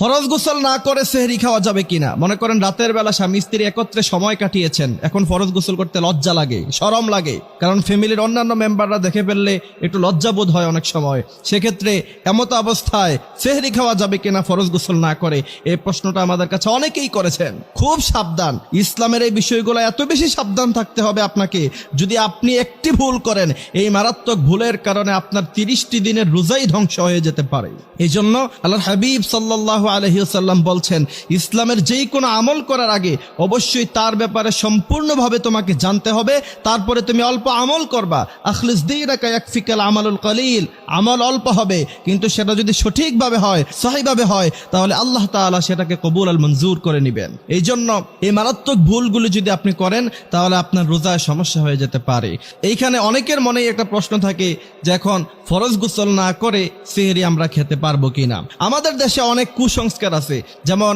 ফরজ গোসল না করে সেহরি খাওয়া যাবে কিনা? মনে করেন রাতের বেলা স্বামী স্ত্রী একত্রে সময় কাটিয়েছেন, এখন ফরজ গোসল করতে লজ্জা লাগে, শরম লাগে, কারণ ফ্যামিলির অন্যান্য মেম্বাররা দেখে ফেললে একটু লজ্জাবোধ হয় অনেক সময়। সেক্ষেত্রে এমত অবস্থায় সেহরি খাওয়া যাবে কিনা ফরজ গোসল না করে? এই প্রশ্নটা আমাদের কাছে অনেকেই করেছেন। খুব সাবধান, ইসলামের এই বিষয়গুলো এত বেশি সাবধান থাকতে হবে আপনাকে। যদি আপনি একটি ভুল করেন, এই মারাত্মক ভুলের কারণে আপনার 30টি দিনের রোজাই ধ্বংস হয়ে যেতে পারে। এই জন্য আল্লাহর হাবিব সাল্লাল্লাহু আলাইহি ওয়াসাল্লাম বলছেন, ইসলামের যেই কোনো আমল করার আগে অবশ্যই তার ব্যাপারে সম্পূর্ণভাবে তোমাকে জানতে হবে, তারপরে তুমি অল্প আমল করবা। আখলিস দীনাকা ইয়াকফিকাল আমালুল কলিল, আমল অল্প হবে কিন্তু সেটা যদি সঠিকভাবে হয়, সহিভাবে হয়, তাহলে আল্লাহ তাআলা সেটাকে কবুল আর মঞ্জুর করে নেবেন। এই জন্য এই মারাত্মক ভুলগুলো যদি আপনি করেন, তাহলে আপনার রোজায় সমস্যা হয়ে যেতে পারে। এইখানে অনেকের মনেই একটা প্রশ্ন থাকে যে এখন ফরজ গোসল না করে সেহরি আমরা খেতে পারবো কিনা। আমাদের দেশে অনেক কুসংস্কার আছে, যেমন